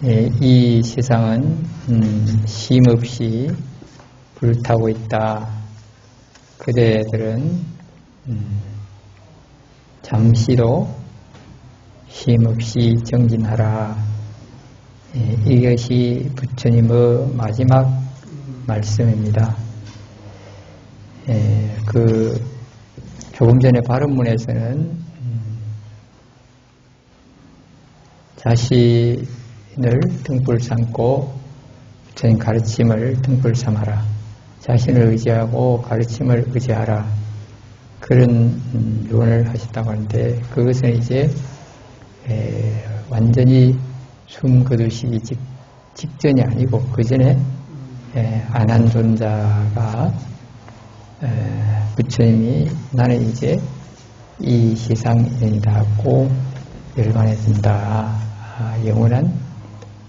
이 세상은 쉼없이 불타고 있다. 그대들은 잠시도 쉼없이 정진하라. 이것이 부처님의 마지막 말씀입니다. 조금 전에 발언문에서는 자신을 등불 삼고 부처님 가르침을 등불 삼아라. 자신을 의지하고 가르침을 의지하라. 그런 유언을 하셨다고 하는데, 그것은 이제 완전히 숨 거두시기 직전이 아니고 그 전에 안한존자가 부처님이 나는 이제 이 세상인이다 하고 열반에 든다. 영원한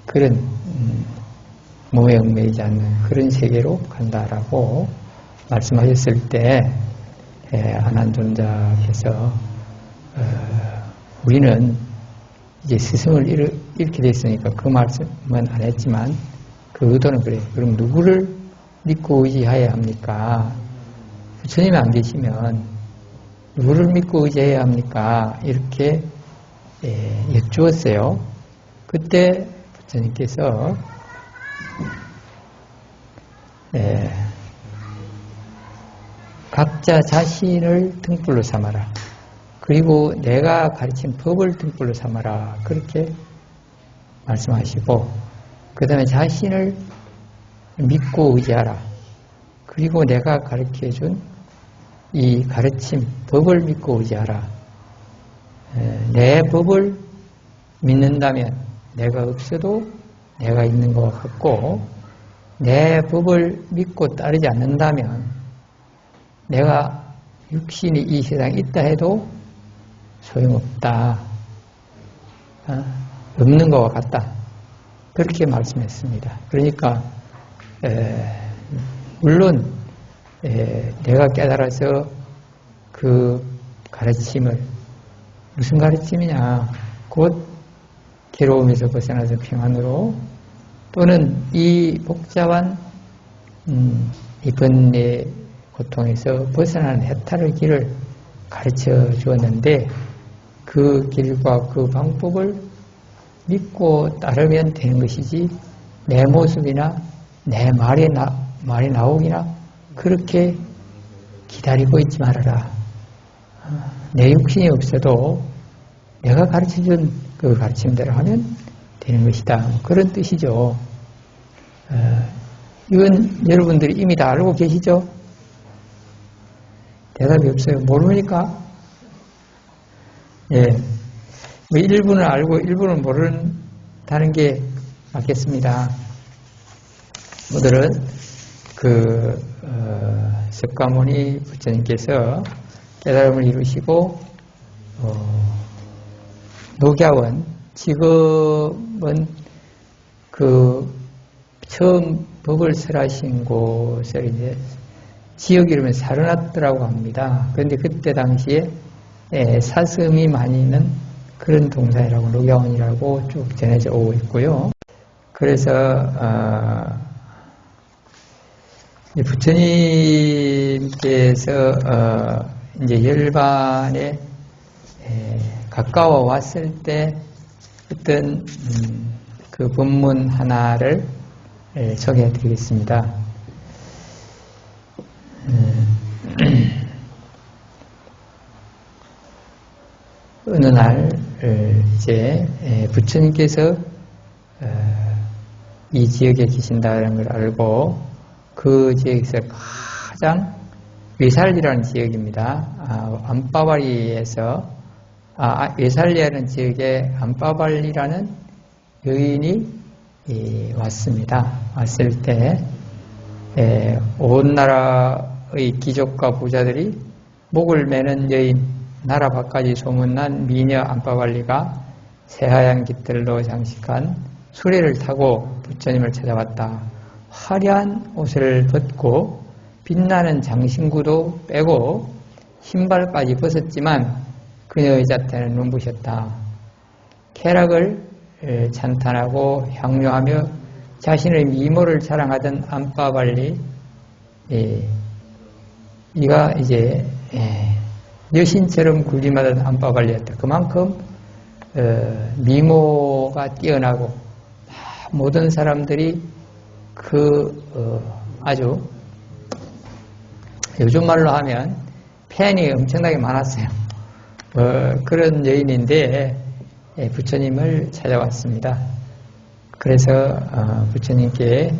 그런 몸에 얽매이지 않는 그런 세계로 간다라고 말씀하셨을 때 안한존자께서 우리는 이제 스승을 잃게 됐으니까 그 말씀은 안 했지만 그 의도는 그래요. 그럼 누구를 믿고 의지해야 합니까? 부처님이 안 계시면 누구를 믿고 의지해야 합니까? 이렇게 여쭈었어요. 그때 부처님께서 각자 자신을 등불로 삼아라. 그리고 내가 가르친 법을 등불로 삼아라. 그렇게 말씀하시고, 그 다음에 자신을 믿고 의지하라. 그리고 내가 가르쳐준 이 가르침, 법을 믿고 의지하라. 내 법을 믿는다면 내가 없어도 내가 있는 것 같고, 내 법을 믿고 따르지 않는다면 내가 육신이 이 세상에 있다 해도 소용없다. 없는 것과 같다. 그렇게 말씀했습니다. 그러니까 물론 내가 깨달아서 그 가르침을, 무슨 가르침이냐, 곧 괴로움에서 벗어나서 평안으로, 또는 이 복잡한 이 번뇌 고통에서 벗어나는 해탈의 길을 가르쳐 주었는데, 그 길과 그 방법을 믿고 따르면 되는 것이지, 내 모습이나 내 말이 나오기나 그렇게 기다리고 있지 말아라. 내 육신이 없어도 내가 가르쳐준 그 가르침대로 하면 되는 것이다. 그런 뜻이죠. 이건 여러분들이 이미 다 알고 계시죠? 대답이 없어요. 모르니까? 일부는 알고 일부는 모른다는 게 맞겠습니다. 오늘은 석가모니 부처님께서 깨달음을 이루시고 녹야원, 지금은 처음 법을 설하신 곳을 이제 지역 이름은 사르나트라고 합니다. 그런데 그때 당시에 사슴이 많이 있는 그런 동산이라고, 녹야원이라고 쭉 전해져 오고 있고요. 그래서 부처님께서 이제 열반에 가까워 왔을 때 어떤 그 법문 하나를 소개해 드리겠습니다. 어느 날 이제 부처님께서 이 지역에 계신다는 걸 알고, 그 지역에서 가장 외살리라는 지역입니다. 안빠발리에서 외살리라는 지역에 안빠발리라는 여인이 왔습니다. 왔을 때 온 나라의 귀족과 부자들이 목을 매는 여인, 나라 밖까지 소문난 미녀 안빠발리가 새하얀 깃들로 장식한 수레를 타고 부처님을 찾아왔다. 화려한 옷을 벗고 빛나는 장신구도 빼고 신발까지 벗었지만 그녀의 자태는 눈부셨다. 쾌락을 찬탄하고 향유하며 자신의 미모를 자랑하던 안빠발리, 이가 이제 여신처럼 군림하던 안빠발리였다. 그만큼 미모가 뛰어나고 모든 사람들이 아주 요즘 말로 하면 팬이 엄청나게 많았어요. 그런 여인인데 부처님을 찾아왔습니다. 그래서 부처님께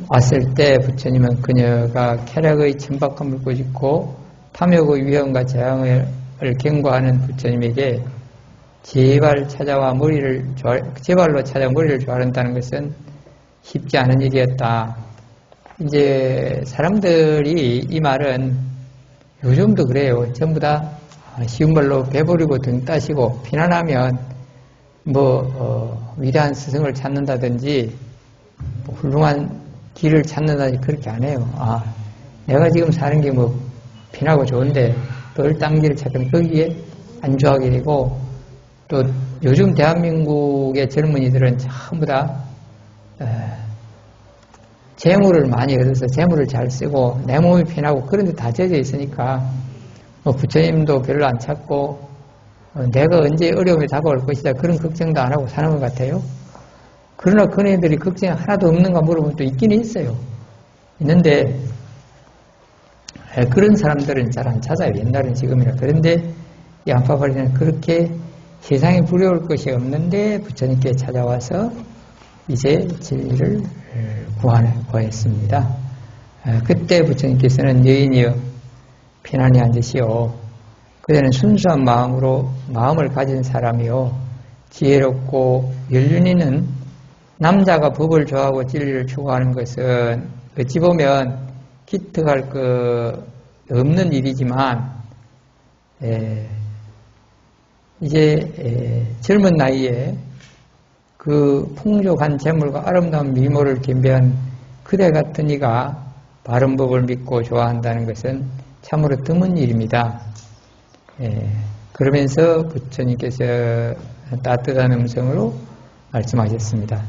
왔을 때 부처님은 그녀가 쾌락의 천박함을 꾸짖고 탐욕의 위험과 재앙을 경고하는 부처님에게 제발로 찾아와 머리를 조아른다는 것은 쉽지 않은 일이었다. 이제 사람들이 이 말은 요즘도 그래요. 전부 다 쉬운 말로 배부리고 등 따시고 비난하면 위대한 스승을 찾는다든지 훌륭한 길을 찾는다든지 그렇게 안 해요. 내가 지금 사는 게 편하고 좋은데 또 딴 길을 찾으면 거기에 안주하게 되고, 또 요즘 대한민국의 젊은이들은 전부 다 재물을 많이 얻어서 재물을 잘 쓰고 내 몸이 편하고 그런 데 다 젖어 있으니까 부처님도 별로 안 찾고 내가 언제 어려움이 다가올 것이다 그런 걱정도 안 하고 사는 것 같아요. 그러나 그네들이 걱정이 하나도 없는가 물어보면 또 있긴 있어요. 있는데 그런 사람들은 잘 안 찾아요. 옛날은 지금이나. 그런데 이 안빠발리는 그렇게 세상에 부러울 것이 없는데 부처님께 찾아와서 이제 진리를 구했습니다. 그때 부처님께서는 여인이여 편안히 앉으시오. 그대는 순수한 마음을 가진 사람이요 지혜롭고 연륜이는 남자가 법을 좋아하고 진리를 추구하는 것은 어찌 보면 기특할 것 없는 일이지만 이제 젊은 나이에 그 풍족한 재물과 아름다운 미모를 겸비한 그대 같은 이가 바른 법을 믿고 좋아한다는 것은 참으로 드문 일입니다. 그러면서 부처님께서 따뜻한 음성으로 말씀하셨습니다.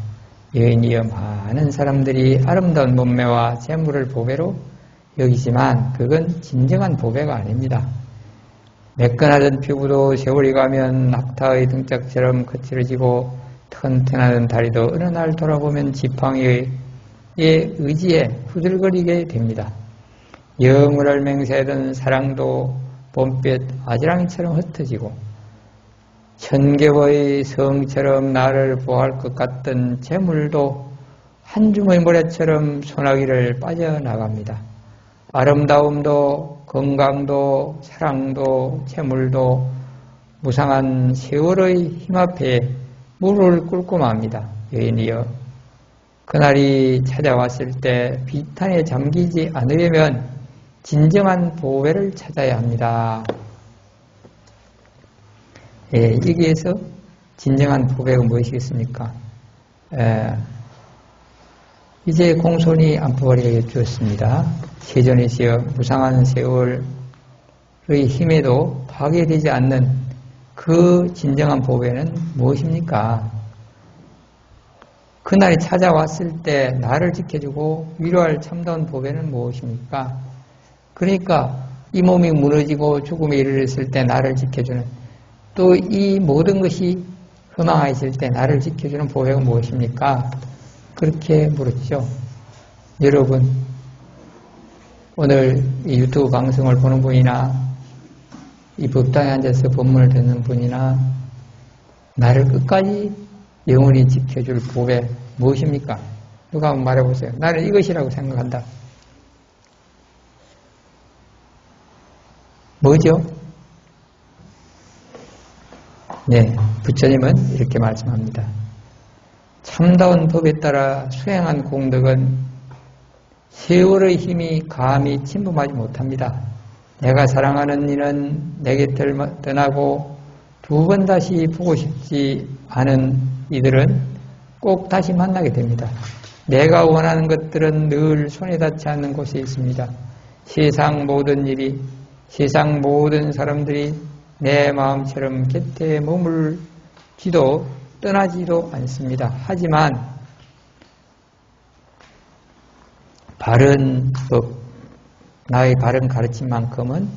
여인이여 많은 사람들이 아름다운 몸매와 재물을 보배로 여기지만 그건 진정한 보배가 아닙니다. 매끈하던 피부도 세월이 가면 낙타의 등짝처럼 거칠어지고 튼튼하던 다리도 어느 날 돌아보면 지팡이의 의지에 후들거리게 됩니다. 영원을 맹세하던 사랑도 봄빛 아지랑이처럼 흩어지고 천개의 성처럼 나를 보호할 것 같던 재물도 한 줌의 모래처럼 소나기를 빠져나갑니다. 아름다움도 건강도 사랑도 재물도 무상한 세월의 힘 앞에 무릎을 꿇고 맙니다. 여인이여 그날이 찾아왔을 때 비탄에 잠기지 않으려면 진정한 보배를 찾아야 합니다. 여기에서 진정한 보배가 무엇이겠습니까? 이제 공손히 안빠발리가 여쭈었습니다. 세존이시여 무상한 세월의 힘에도 파괴되지 않는 그 진정한 보배는 무엇입니까? 그날이 찾아왔을 때 나를 지켜주고 위로할 참다운 보배는 무엇입니까? 그러니까 이 몸이 무너지고 죽음에 이르렀을 때 나를 지켜주는, 또 이 모든 것이 허망해질 때 나를 지켜주는 보배가 무엇입니까? 그렇게 물었죠. 여러분, 오늘 이 유튜브 방송을 보는 분이나 이 법당에 앉아서 법문을 듣는 분이나 나를 끝까지 영원히 지켜줄 보배 무엇입니까? 누가 한번 말해보세요. 나는 이것이라고 생각한다. 뭐죠? 네, 부처님은 이렇게 말씀합니다. 참다운 법에 따라 수행한 공덕은 세월의 힘이 감히 침범하지 못합니다. 내가 사랑하는 이는 내 곁을 떠나고 두 번 다시 보고 싶지 않은 이들은 꼭 다시 만나게 됩니다. 내가 원하는 것들은 늘 손에 닿지 않는 곳에 있습니다. 세상 모든 일이, 세상 모든 사람들이 내 마음처럼 곁에 머물지도 떠나지도 않습니다. 하지만 바른 법, 나의 바른 가르침만큼은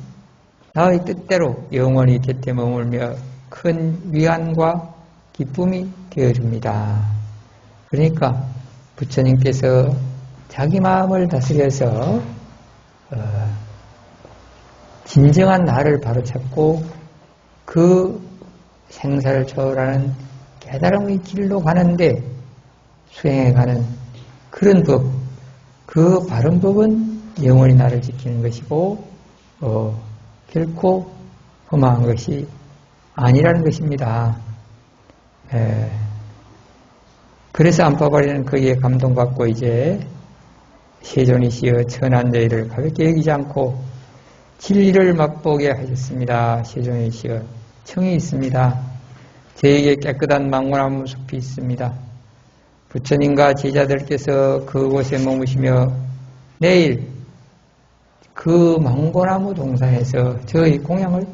나의 뜻대로 영원히 곁에 머물며 큰 위안과 기쁨이 되어줍니다. 그러니까 부처님께서 자기 마음을 다스려서 진정한 나를 바로잡고 그 생사를 초월하는 깨달음의 길로 가는데 수행해가는 그런 법, 그 바른 법은 영원히 나를 지키는 것이고 결코 험한 것이 아니라는 것입니다. 그래서 안파발이는 거기에 감동받고 이제 세존이시여 천한 저희를 가볍게 여기지 않고 진리를 맛보게 하셨습니다. 세존이시여 청이 있습니다. 저에게 깨끗한 망고나무 숲이 있습니다. 부처님과 제자들께서 그곳에 머무시며 내일 그 망고나무 동산에서 저희 공양을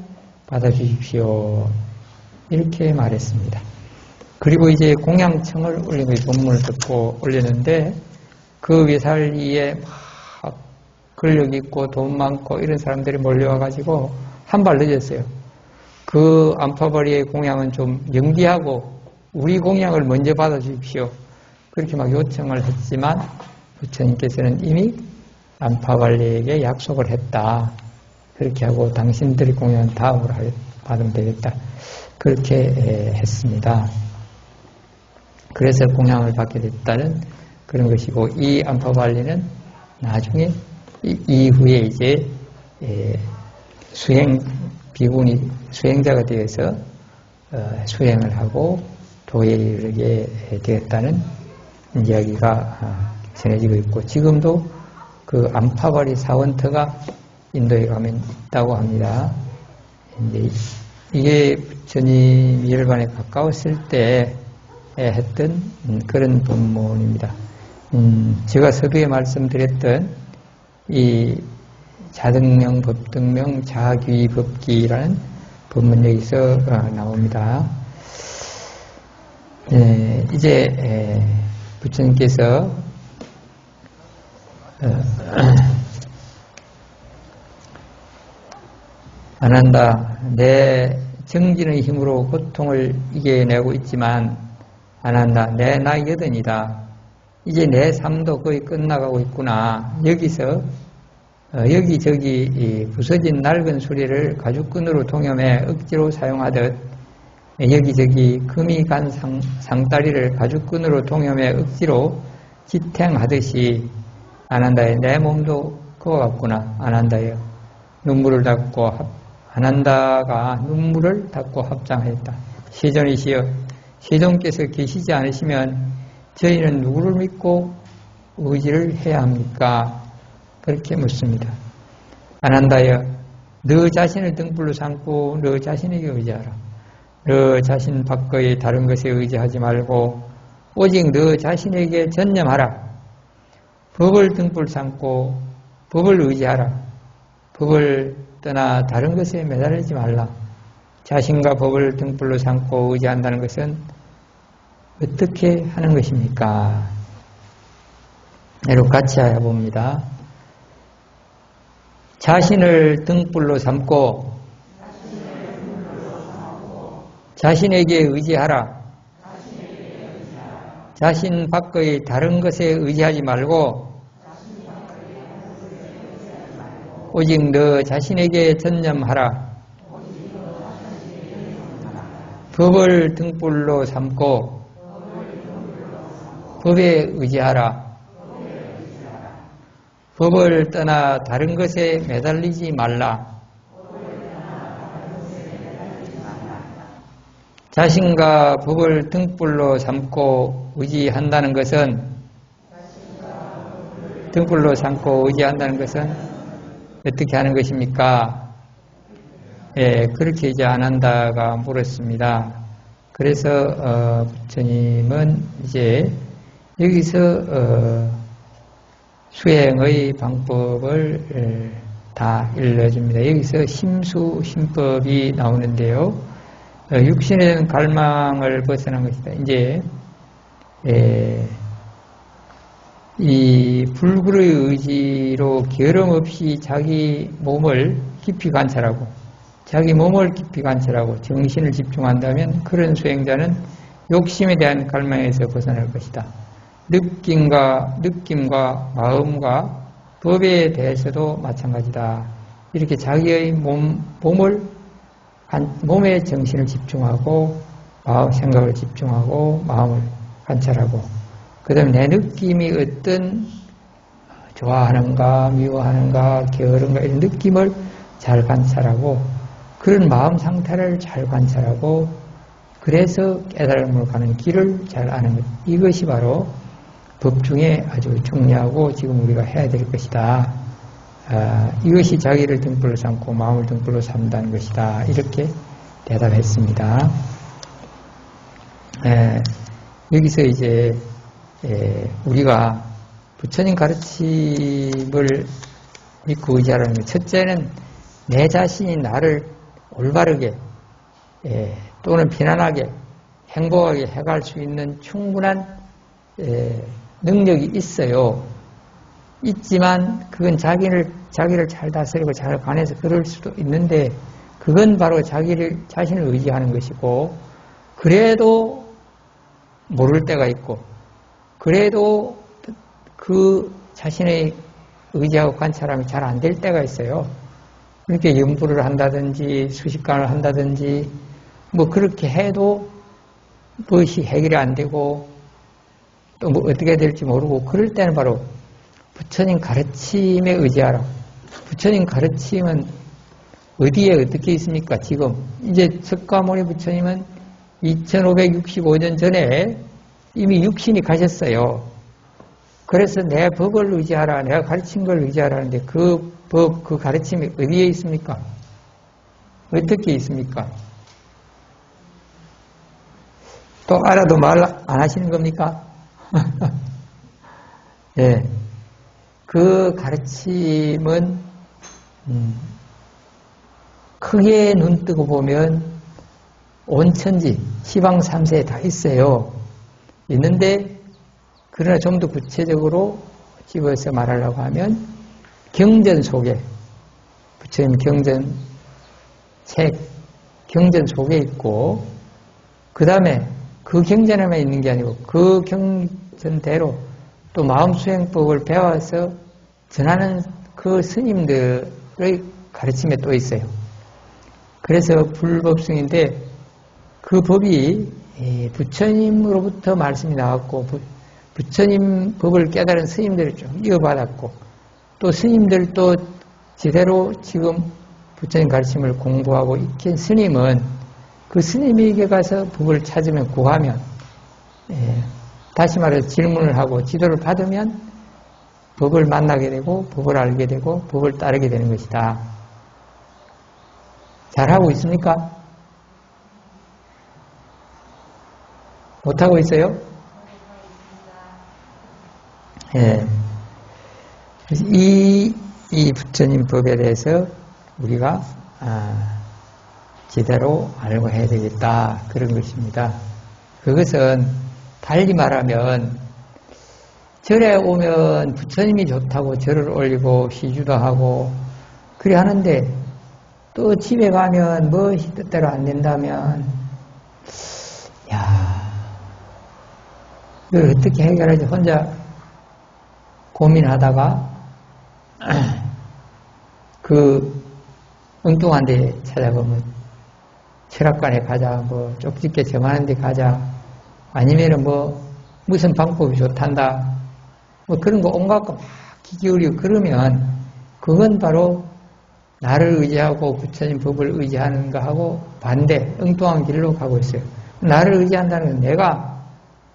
받아주십시오. 이렇게 말했습니다. 그리고 이제 공양청을 올린 거예요. 본문을 듣고 올렸는데 그 외살리에 막 권력 있고 돈 많고 이런 사람들이 몰려와가지고 한 발 늦었어요. 그 안파벌이의 공양은 좀 연기하고 우리 공양을 먼저 받아주십시오. 그렇게 막 요청을 했지만 부처님께서는 이미 안파발리에게 약속을 했다. 그렇게 하고 당신들이 공양은 다음으로 받으면 되겠다. 그렇게 했습니다. 그래서 공양을 받게 됐다는 그런 것이고 이 안파발리는 나중에 이후에 이제 비군이 수행자가 되어서 수행을 하고 도에 이르게 되었다는 이야기가 전해지고 있고 지금도 그 안파발이 사원터가 인도에 가면 있다고 합니다. 이게 부처님 열반에 가까웠을 때 했던 그런 법문입니다. 제가 서두에 말씀드렸던 이 자등명, 법등명, 자귀법기라는 법문 여기서 나옵니다. 이제 부처님께서 안 한다. 내 정진의 힘으로 고통을 이겨내고 있지만 안 한다. 내 나이 80이다. 이제 내 삶도 거의 끝나가고 있구나. 여기서 여기저기 부서진 낡은 수레를 가죽끈으로 동여매 억지로 사용하듯 여기저기 금이 간 상다리를 가죽끈으로 동여매 억지로 지탱하듯이 안 한다에 내 몸도 그와 같구나. 안 한다에 눈물을 닦고 안 한다가 눈물을 닦고 합장했다. 세존이시여 세존께서 계시지 않으시면 저희는 누구를 믿고 의지를 해야 합니까? 그렇게 묻습니다. 안 한다여 너 자신을 등불로 삼고 너 자신에게 의지하라. 너 자신 밖의 다른 것에 의지하지 말고 오직 너 자신에게 전념하라. 법을 등불 삼고 법을 의지하라. 법을 떠나 다른 것에 매달리지 말라. 자신과 법을 등불로 삼고 의지한다는 것은 어떻게 하는 것입니까? 이렇게 같이 해봅니다. 자신을 등불로 삼고 자신에게 의지하라. 자신 밖의 다른 것에 의지하지 말고 오직 너 자신에게 전념하라. 법을 등불로 삼고 법에 의지하라. 법을 떠나 다른 것에 매달리지 말라. 자신과 법을 등불로 삼고 의지한다는 것은 등불로 삼고 의지한다는 것은 어떻게 하는 것입니까? 그렇게 이제 안 한다가 물었습니다. 그래서 부처님은 이제 여기서 수행의 방법을 다 일러줍니다. 여기서 심수, 심법이 나오는데요. 육신에 대한 갈망을 벗어난 것이다. 이제 이 불굴의 의지로 결함 없이 자기 몸을 깊이 관찰하고 자기 몸을 깊이 관찰하고 정신을 집중한다면 그런 수행자는 욕심에 대한 갈망에서 벗어날 것이다. 느낌과 마음과 법에 대해서도 마찬가지다. 이렇게 자기의 몸에 정신을 집중하고 생각을 집중하고 마음을 관찰하고 그 다음에 내 느낌이 어떤 좋아하는가 미워하는가 게으른가 이런 느낌을 잘 관찰하고 그런 마음 상태를 잘 관찰하고 그래서 깨달음으로 가는 길을 잘 아는 것. 이것이 바로 법 중에 아주 중요하고 지금 우리가 해야 될 것이다. 이것이 자기를 등불로 삼고 마음을 등불로 삼다는 것이다. 이렇게 대답했습니다. 여기서 이제 우리가 부처님 가르침을 믿고 의지하라는 것. 첫째는 내 자신이 나를 올바르게 또는 편안하게 행복하게 해갈 수 있는 충분한 능력이 있어요. 있지만 그건 자기를 잘 다스리고 잘 관해서 그럴 수도 있는데 그건 바로 자신을 의지하는 것이고 그래도 모를 때가 있고 그래도 그 자신의 의지하고 관찰하면 잘 안 될 때가 있어요. 그렇게 연부를 한다든지 수식관을 한다든지 뭐 그렇게 해도 무엇이 해결이 안 되고 또 뭐 어떻게 될지 모르고 그럴 때는 바로 부처님 가르침에 의지하라. 부처님 가르침은 어디에 어떻게 있습니까? 지금 이제 석가모니 부처님은 2565년 전에 이미 육신이 가셨어요. 그래서 내 법을 의지하라, 내가 가르친 걸 의지하라는데 그 법, 그 가르침이 어디에 있습니까? 어떻게 있습니까? 또 알아도 말 안 하시는 겁니까? 예. 그 가르침은 크게 눈 뜨고 보면 온천지, 시방 3세에 다 있어요. 있는데 그러나 좀 더 구체적으로 집어서 말하려고 하면 경전 속에 부처님 경전 책 경전 속에 있고 그 다음에 그 경전에만 있는 게 아니고 그 경전대로 또 마음수행법을 배워서 전하는 그 스님들의 가르침에 또 있어요. 그래서 불법승인데 그 법이 부처님으로부터 말씀이 나왔고 부처님 법을 깨달은 스님들을 좀 이어받았고 또 스님들도 제대로 지금 부처님 가르침을 공부하고 익힌 스님은 그 스님에게 가서 법을 찾으면 구하면 다시 말해서 질문을 하고 지도를 받으면 법을 만나게 되고 법을 알게 되고 법을 따르게 되는 것이다. 잘하고 있습니까? 못하고 있어요? 예. 이 부처님 법에 대해서 우리가 제대로 알고 해야 되겠다. 그런 것입니다. 그것은 달리 말하면 절에 오면 부처님이 좋다고 절을 올리고 시주도 하고 그래 하는데 또 집에 가면 무엇이 뜻대로 안 된다면 이걸 어떻게 해결하지 혼자 고민하다가 그 엉뚱한 데 찾아보면 철학관에 가자, 뭐 쪽집게 정하는 데 가자, 아니면은 뭐 무슨 방법이 좋단다, 뭐 그런 거 온갖 거 막 기기울이고 그러면 그건 바로 나를 의지하고 부처님 법을 의지하는 거하고 반대, 엉뚱한 길로 가고 있어요. 나를 의지한다는 건 내가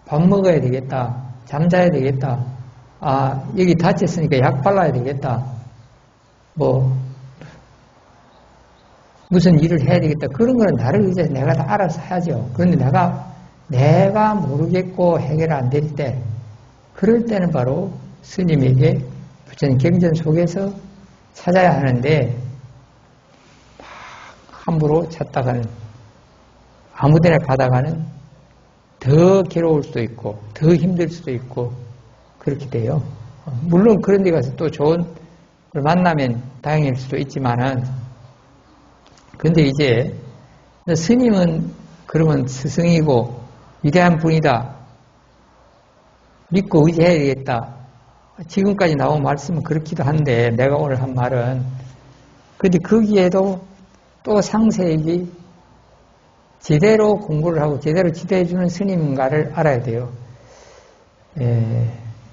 밥 먹어야 되겠다, 잠자야 되겠다, 여기 다쳤으니까 약 발라야 되겠다, 뭐 무슨 일을 해야 되겠다, 그런 거는 나를 의지해서 내가 다 알아서 하죠. 그런데 내가 모르겠고 해결 안 될 때, 그럴 때는 바로 스님에게 부처님 경전 속에서 찾아야 하는데 막 함부로 찾다가는 아무데나 가다가는 더 괴로울 수도 있고 더 힘들 수도 있고 그렇게 돼요. 물론 그런 데 가서 또 좋은 걸 만나면 다행일 수도 있지만은 근데 이제 스님은 그러면 스승이고 위대한 분이다. 믿고 의지해야 되겠다. 지금까지 나온 말씀은 그렇기도 한데 내가 오늘 한 말은 근데 거기에도 또 상세히 제대로 공부를 하고 제대로 지도해주는 스님인가를 알아야 돼요.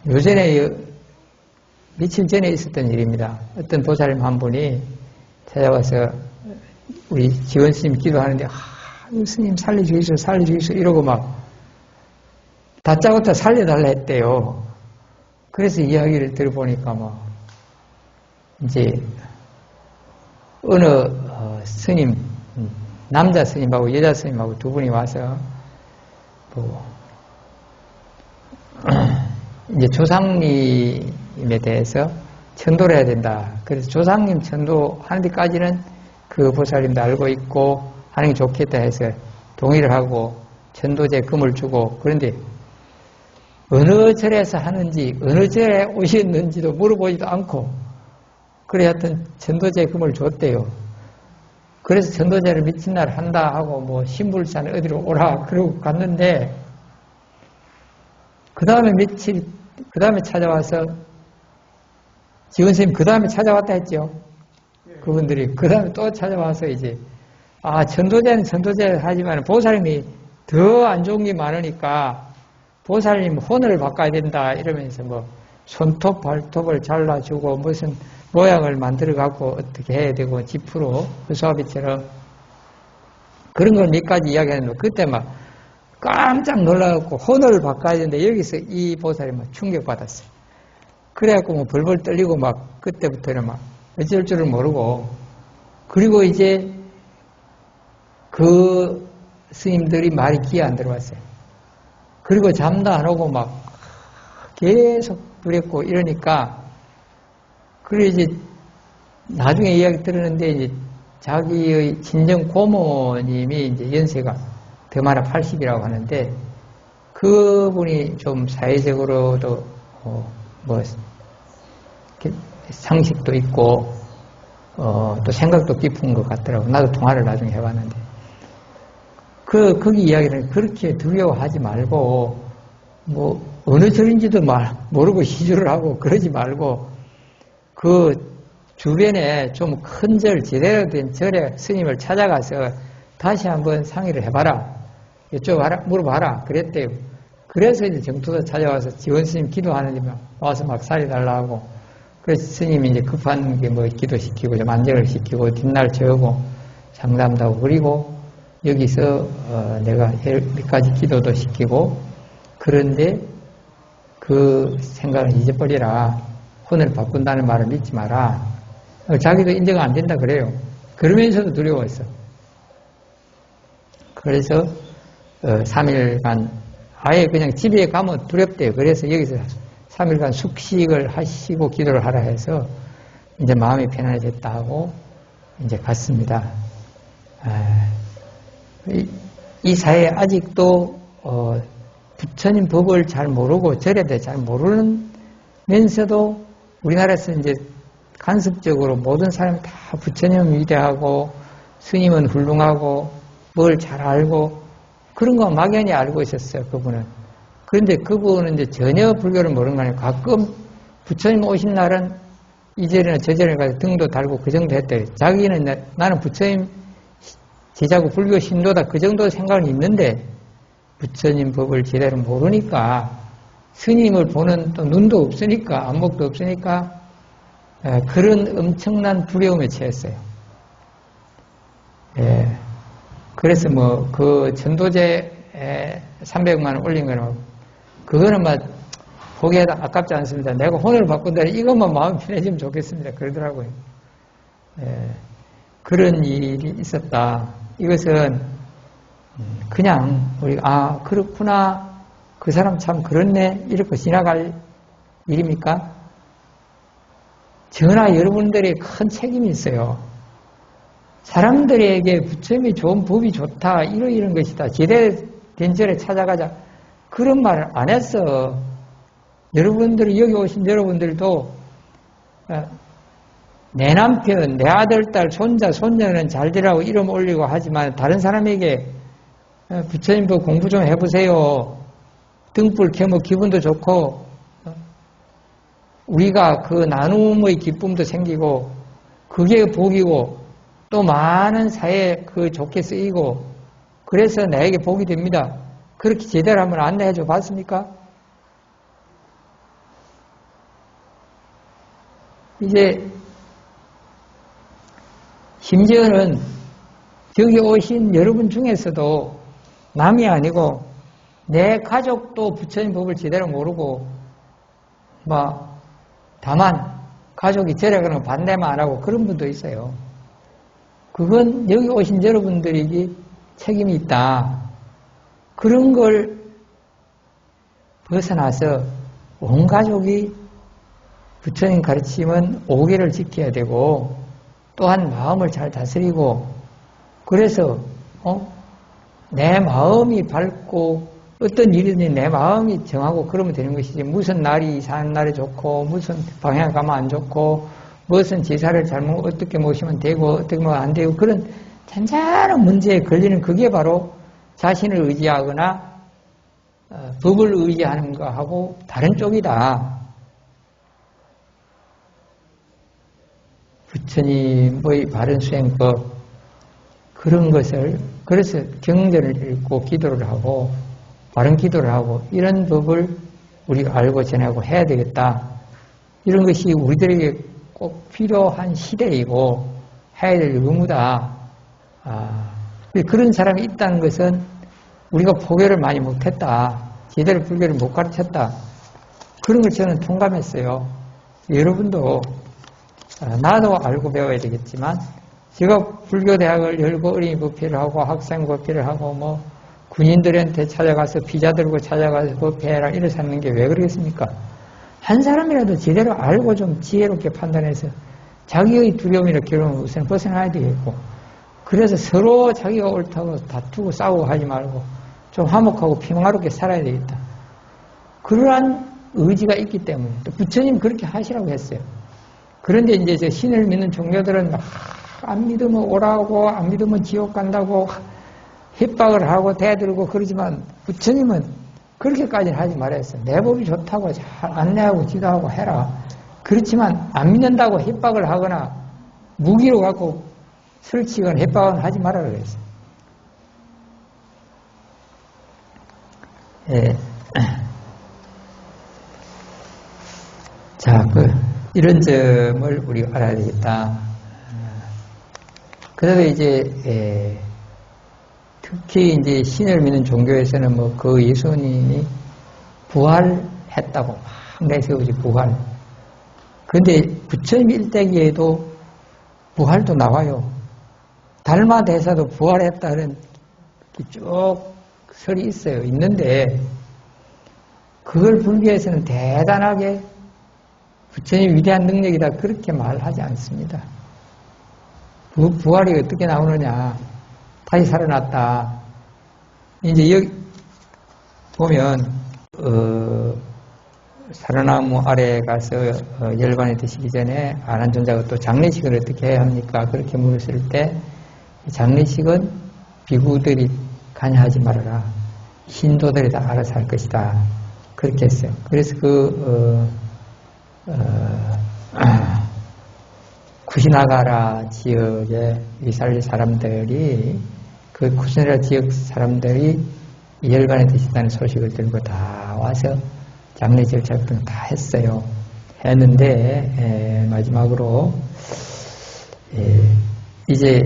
요전에 며칠 전에 있었던 일입니다. 어떤 보살님 한 분이 찾아와서 우리 지원 스님 기도하는데 스님 살려주이소 살려주이소 이러고 막 다짜고짜 살려달라 했대요. 그래서 이야기를 들어보니까 뭐 이제 어느 스님 남자 스님하고 여자 스님하고 두 분이 와서 뭐 이제 조상님에 대해서 천도를 해야 된다. 그래서 조상님 천도하는 데까지는 그 보살님도 알고 있고 하는 게 좋겠다 해서 동의를 하고 천도제 금을 주고 그런데 어느 절에서 하는지 어느 절에 오셨는지도 물어보지도 않고 그래 하여튼 천도제 금을 줬대요. 그래서 천도제를 미친 날 한다 하고 뭐 신불산 어디로 오라 그러고 갔는데 그 다음에 며칠 그 다음에 찾아와서 지원스님 그 다음에 찾아왔다 했죠. 그분들이 그 다음에 또 찾아와서 이제 천도제는 천도제 하지만 보살님이 더 안 좋은 게 많으니까 보살님 혼을 바꿔야 된다 이러면서 뭐 손톱 발톱을 잘라주고 무슨 모양을 만들어 갖고 어떻게 해야 되고 지프로 수아비처럼 그런 걸 몇 가지 이야기하는데 그때 막 깜짝 놀라갖고 혼을 바꿔야 되는데 여기서 이 보살이 막 충격받았어요. 그래갖고 뭐 벌벌 떨리고 막 그때부터는 막 어쩔 줄을 모르고 그리고 이제 그 스님들이 말이 귀에 안 들어왔어요. 그리고 잠도 안 오고 막 계속 두렵고 이러니까 그리고 이제 나중에 이야기 들었는데 이제 자기의 친정 고모님이 이제 연세가 더 많아 80이라고 하는데 그분이 좀 사회적으로도 뭐 상식도 있고 또 생각도 깊은 것 같더라고. 나도 통화를 나중에 해봤는데 거기 이야기를 그렇게 두려워하지 말고 뭐 어느 절인지도 모르고 시주를 하고 그러지 말고 그 주변에 좀 큰 절, 제대로 된 절에 스님을 찾아가서 다시 한번 상의를 해봐라. 물어봐라. 그랬대요. 그래서 이제 정토사 찾아와서 지원 스님 기도하는데 와서 막 살려달라고. 그래서 스님이 이제 급한 게 뭐 기도시키고 좀 안정을 시키고 뒷날 재우고 상담도 하고 그리고 여기서 내가 몇 가지 기도도 시키고 그런데 그 생각을 잊어버리라. 혼을 바꾼다는 말을 믿지 마라. 자기도 인정 안 된다 그래요. 그러면서도 두려워했어. 그래서 3일간 아예 그냥 집에 가면 두렵대요. 그래서 여기서 3일간 숙식을 하시고 기도를 하라 해서 이제 마음이 편안해졌다 하고 이제 갔습니다. 이 사회에 아직도 부처님 법을 잘 모르고 절에 대해 잘 모르면서도 우리나라에서 이제 간섭적으로 모든 사람이 다 부처님은 위대하고 스님은 훌륭하고 뭘 잘 알고 그런 거 막연히 알고 있었어요. 그분은. 그런데 그분은 이제 전혀 불교를 모르는 거 아니에요. 가끔 부처님 오신 날은 이 절이나 저 절에 가서 등도 달고 그 정도 했대요. 자기는 나는 부처님 제자고 불교 신도다 그 정도 생각은 있는데 부처님 법을 제대로 모르니까 스님을 보는 또 눈도 없으니까 안목도 없으니까 그런 엄청난 두려움에 처했어요. 그래서 뭐 그 전도제 300만 원 올린 거는 그거는 막 보기에도 아깝지 않습니다. 내가 혼을 바꾼다 이것만 마음 편해지면 좋겠습니다. 그러더라고요. 그런 일이 있었다. 이것은 그냥 우리 그렇구나 그 사람 참 그렇네 이렇게 지나갈 일입니까? 전하 여러분들의 큰 책임이 있어요. 사람들에게 부처님이 좋은 법이 좋다 이런 것이다. 제대된 절에 찾아가자. 그런 말을 안 했어. 여러분들이 여기 오신 여러분들도 내 남편, 내 아들, 딸, 손자, 손녀는 잘 되라고 이름 올리고 하지만 다른 사람에게 부처님도 공부 좀 해보세요. 등불 켜면 기분도 좋고 우리가 그 나눔의 기쁨도 생기고 그게 복이고 또 많은 사회에 그 좋게 쓰이고 그래서 나에게 복이 됩니다. 그렇게 제대로 한번 안내해 줘 봤습니까? 이제 심지어는 여기 오신 여러분 중에서도 남이 아니고 내 가족도 부처님 법을 제대로 모르고 다만 가족이 절에 가는 거 반대만 안 하고 그런 분도 있어요. 그건 여기 오신 여러분들에게 책임이 있다. 그런 걸 벗어나서 온 가족이 부처님 가르침은 오계를 지켜야 되고 또한 마음을 잘 다스리고 그래서 내 마음이 밝고 어떤 일이든지 내 마음이 정하고 그러면 되는 것이지 무슨 날이 이상한 날에 좋고 무슨 방향 가면 안 좋고 무슨 제사를 잘못 어떻게 모시면 되고 어떻게 모시면 안 되고 그런 잔잔한 문제에 걸리는 그게 바로 자신을 의지하거나 법을 의지하는 것하고 다른 쪽이다. 부처님의 바른 수행법 그런 것을 그래서 경전을 읽고 기도를 하고 바른 기도를 하고 이런 법을 우리가 알고 전하고 해야 되겠다. 이런 것이 우리들에게 꼭 필요한 시대이고 해야 될 의무다. 그런 사람이 있다는 것은 우리가 포교를 많이 못했다. 제대로 불교를 못 가르쳤다. 그런 걸 저는 통감했어요. 여러분도 나도 알고 배워야 되겠지만 제가 불교대학을 열고 어린이 법회를 하고 학생 법회를 하고 군인들한테 찾아가서 비자 들고 찾아가서 법회해라 이래서 하는 게 왜 그러겠습니까? 한 사람이라도 제대로 알고 좀 지혜롭게 판단해서 자기의 두려움이나 괴로움을 우선 벗어나야 되겠고 그래서 서로 자기가 옳다고 다투고 싸우고 하지 말고 좀 화목하고 평화롭게 살아야 되겠다. 그러한 의지가 있기 때문에 또 부처님 그렇게 하시라고 했어요. 그런데 이제 저 신을 믿는 종교들은 안 믿으면 오라고 안 믿으면 지옥 간다고 협박을 하고 대들고 그러지만 부처님은 그렇게까지는 하지 말았어요. 내 법이 좋다고 잘 안내하고 지도하고 해라. 그렇지만 안 믿는다고 협박을 하거나 무기로 갖고 설치거나 협박은 하지 말아라 그랬어요. 예. 자, 이런 점을 우리가 알아야 되겠다. 그래서 이제 특히 이제 신을 믿는 종교에서는 그 예수님이 부활했다고 막 내세우지 부활. 그런데 부처님 일대기에도 부활도 나와요. 달마 대사도 부활했다는 쭉 설이 있어요. 있는데 그걸 불교에서는 대단하게 부처님 위대한 능력이다 그렇게 말하지 않습니다. 부활이 어떻게 나오느냐? 다시 살아났다. 이제 여기 보면 살아나무 아래 가서 열반에 드시기 전에 아난존자가 또 장례식을 어떻게 해야 합니까? 그렇게 물었을 때 장례식은 비구들이 관여하지 말아라. 신도들이 다 알아서 할 것이다. 그렇게 했어요. 그래서 쿠시나가라 지역의 이스라엘 사람들이 그 쿠시나가라 지역 사람들이 열반에 드신다는 소식을 들고 다 와서 장례 절차 같은 거 다 했어요. 했는데 마지막으로 이제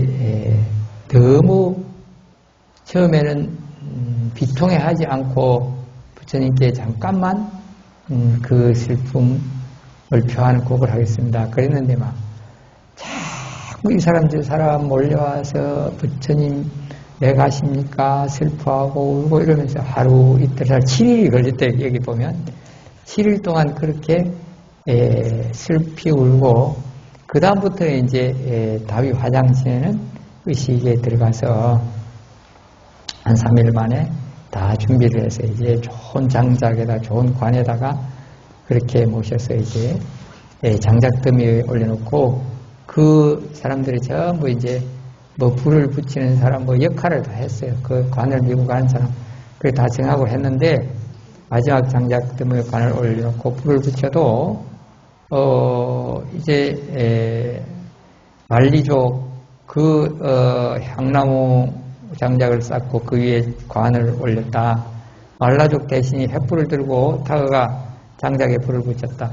너무 처음에는 비통해하지 않고 부처님께 잠깐만 그 슬픔을 표하는 곡을 하겠습니다. 그랬는데 자꾸 이 사람 몰려와서 부처님 왜 가십니까? 슬퍼하고 울고 이러면서 하루 이틀 7일이 걸렸대요. 여기 보면 7일 동안 그렇게 슬피 울고 그 다음부터 이제 다윗 화장 지내는 의식에 들어가서 한 3일 만에 다 준비를 해서 이제 좋은 장작에다 좋은 관에다가 그렇게 모셔서 이제 장작더미 위에 올려놓고 그 사람들이 전부 이제 뭐 불을 붙이는 사람 뭐 역할을 다 했어요. 그 관을 밀고 가는 사람 그게 다 정하고 했는데 마지막 장작더미 위에 관을 올려놓고 불을 붙여도 이제 만리족 향나무 장작을 쌓고 그 위에 관을 올렸다. 말라족 대신이 횃불을 들고 다가가 장작에 불을 붙였다.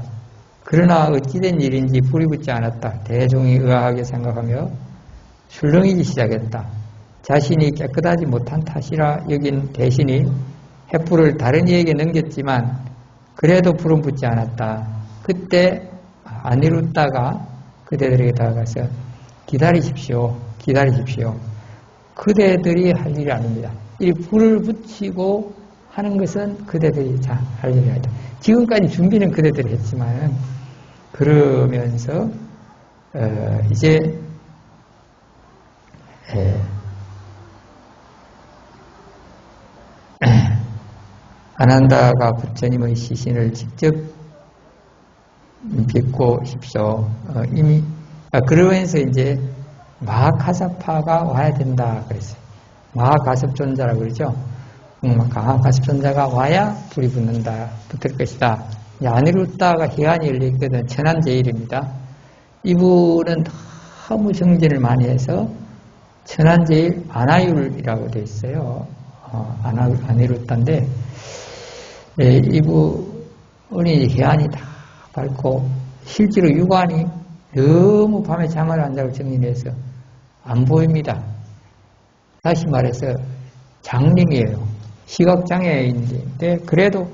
그러나 어찌된 일인지 불이 붙지 않았다. 대종이 의아하게 생각하며 술렁이기 시작했다. 자신이 깨끗하지 못한 탓이라 여긴 대신이 횃불을 다른 이에게 넘겼지만 그래도 불은 붙지 않았다. 그때 안 이뤘다가 그대들에게 다가가서 기다리십시오. 기다리십시오. 그대들이 할 일이 아닙니다. 이 불을 붙이고 하는 것은 그대들이 할 일이 아니다. 지금까지 준비는 그대들이 했지만 그러면서 이제 아난다가 부처님의 시신을 직접 뵙고 싶소. 그러면서 이제 마하카사파가 와야 된다 그랬어요. 마하가섭존자라고 그러죠. 마하가섭존자가 와야 불이 붙을 것이다. 안 이뤘다가 희한이 열려있거든. 천안제일입니다. 이분은 너무 정진을 많이 해서 천안제일 안하율이라고 되어 있어요. 안 이뤘다인데 이분이 희한이 다 밝고 실제로 육안이 너무 밤에 잠을 안 자고 정진해서 안 보입니다. 다시 말해서 장링이에요. 시각장애인인데 그래도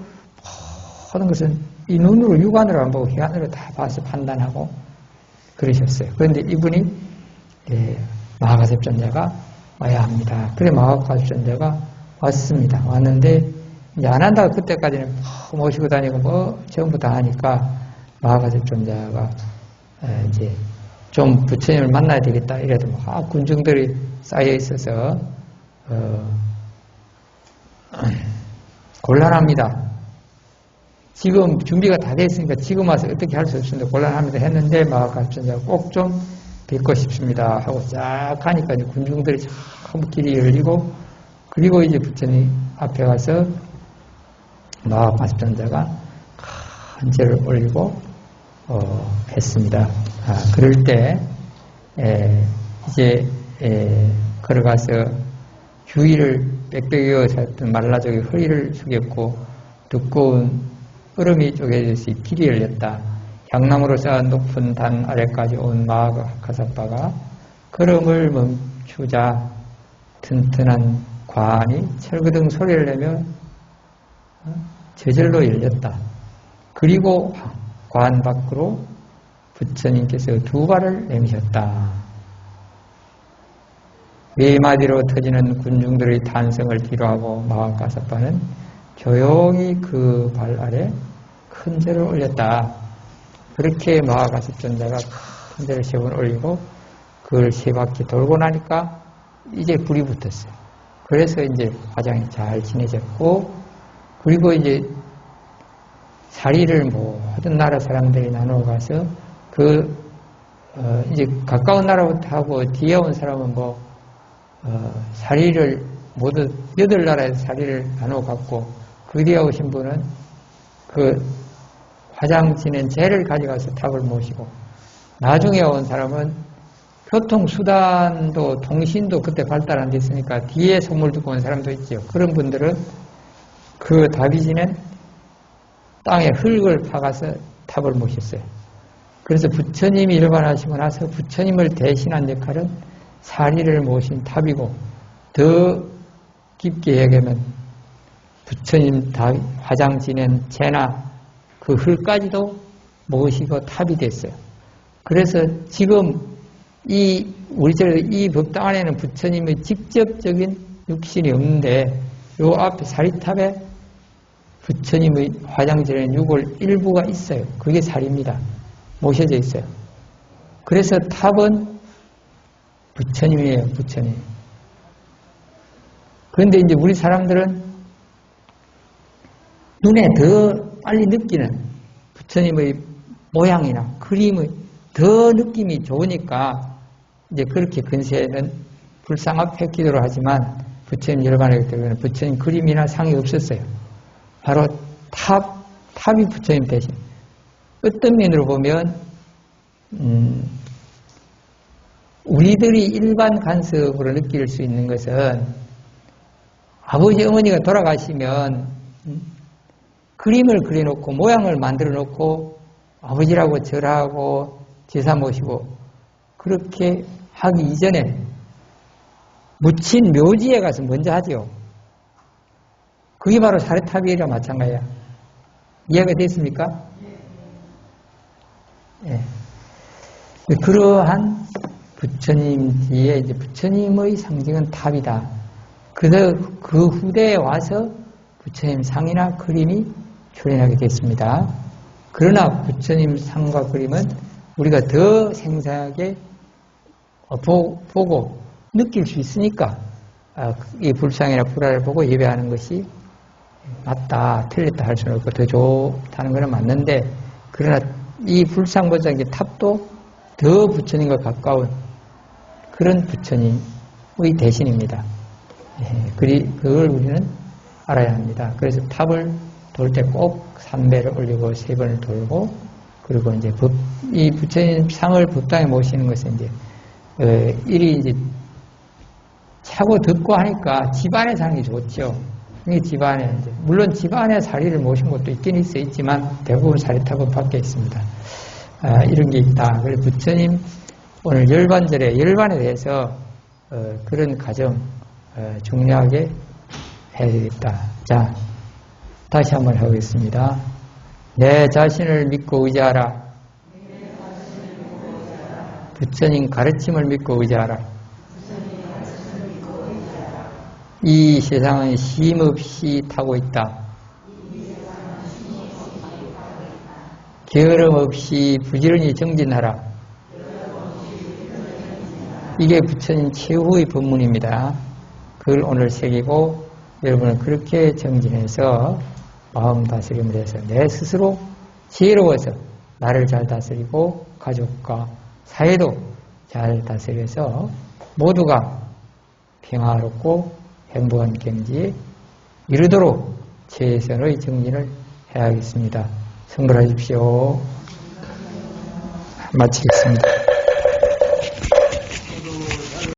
모든 것은 이 눈으로 육안으로 안 보고 휘안으로 다 봐서 판단하고 그러셨어요. 그런데 이분이 마하가섭존자가 와야 합니다. 그래 마하가섭존자가 왔습니다. 왔는데 이제 안 한다고 그때까지는 모시고 다니고 뭐 전부 다 하니까 마하가섭존자가 이제 좀 부처님을 만나야 되겠다 이래도 군중들이 쌓여 있어서 곤란합니다. 지금 준비가 다 돼 있으니까 지금 와서 어떻게 할 수 없습니다. 곤란합니다 했는데 마하가섭존자가 꼭 좀 뵙고 싶습니다 하고 쫙 하니까 이제 군중들이 전부 길이 열리고 그리고 이제 부처님 앞에 가서 마하가섭존자가 큰 절을 올리고 했습니다. 그럴 때 이제 걸어가서 주위를 빽빽이어 샀던 말라족이 허리를 숙였고 두꺼운 얼음이 쪼개져서 길이 열렸다. 향나무로 쌓은 높은 단 아래까지 온 마하가섭파가 걸음을 멈추자 튼튼한 관이 철그덩 소리를 내며 저절로 열렸다. 그리고 관 밖으로 부처님께서 두 발을 내미셨다. 네 마디로 터지는 군중들의 탄성을 뒤로하고 마하가섭파는 조용히 그 발 아래 큰 절을 올렸다. 그렇게 마하가섭존자가 큰 절을 3번 올리고 그걸 3바퀴 돌고 나니까 이제 불이 붙었어요. 그래서 이제 화장이 잘 지내졌고 그리고 이제 사리를 모든 나라 사람들이 나누어 가서 이제 가까운 나라부터 하고 뒤에 온 사람은 사리를 모두 8나라에서 사리를 나누어 갖고 그 뒤에 오신 분은 그 화장 지낸 재를 가져가서 탑을 모시고 나중에 온 사람은 교통수단도 통신도 그때 발달 안 됐으니까 뒤에 선물 듣고 온 사람도 있죠. 그런 분들은 그 다비 지낸 땅에 흙을 파가서 탑을 모셨어요. 그래서 부처님이 일반하시고 나서 부처님을 대신한 역할은 사리를 모신 탑이고 더 깊게 얘기하면 부처님 화장 지낸 재나 그 흙까지도 모시고 탑이 됐어요. 그래서 지금 우리처럼 이 법당 안에는 부처님의 직접적인 육신이 없는데 요 앞에 사리탑에 부처님의 화장실에는 유골 일부가 있어요. 그게 살입니다. 모셔져 있어요. 그래서 탑은 부처님이에요. 부처님. 그런데 이제 우리 사람들은 눈에 더 빨리 느끼는 부처님의 모양이나 그림의 더 느낌이 좋으니까 이제 그렇게 근세에는 불상 앞에 기도를 하지만 부처님 열반하기 때문에 부처님 그림이나 상이 없었어요. 바로 탑이 부처님 대신. 어떤 면으로 보면 우리들이 일반 간섭으로 느낄 수 있는 것은 아버지 어머니가 돌아가시면 그림을 그려놓고 모양을 만들어 놓고 아버지라고 절하고 제사 모시고 그렇게 하기 이전에 묻힌 묘지에 가서 먼저 하죠. 그게 바로 사례탑이라 마찬가지야. 이해가 됐습니까? 예. 그러한 부처님 뒤에 이제 부처님의 상징은 탑이다. 그 후대에 와서 부처님 상이나 그림이 출현하게 됐습니다. 그러나 부처님 상과 그림은 우리가 더 생생하게 보고 느낄 수 있으니까 이 불상이나 불화를 보고 예배하는 것이 맞다, 틀렸다 할 수는 없고 더 좋다는 것은 맞는데 그러나 이 불상보다 이제 탑도 더 부처님과 가까운 그런 부처님의 대신입니다. 그걸 우리는 알아야 합니다. 그래서 탑을 돌 때 꼭 3배를 올리고 3번을 돌고 그리고 이제 이 부처님 상을 법당에 모시는 것은 이제 일이 이제 차고 듣고 하니까 집안의 상이 좋죠. 이게 집안에 이제 물론 집안에 사리를 모신 것도 있긴 있지만 대부분 사리탑은 밖에 있습니다. 이런 게 있다. 그래서 부처님 오늘 열반절에 열반에 대해서 그런 가정 중요하게 해야 되겠다. 자, 다시 한번 해보겠습니다. 내 자신을 믿고 의지하라. 부처님 가르침을 믿고 의지하라. 이 세상은 쉼없이 타고 있다. 게으름 없이 부지런히 정진하라. 이게 부처님 최후의 법문입니다. 그걸 오늘 새기고 여러분은 그렇게 정진해서 마음 다스림을 해서 내 스스로 지혜로워서 나를 잘 다스리고 가족과 사회도 잘 다스려서 모두가 평화롭고 행복한 경지에 이르도록 최선의 정진을 해야겠습니다. 성불하십시오. 마치겠습니다.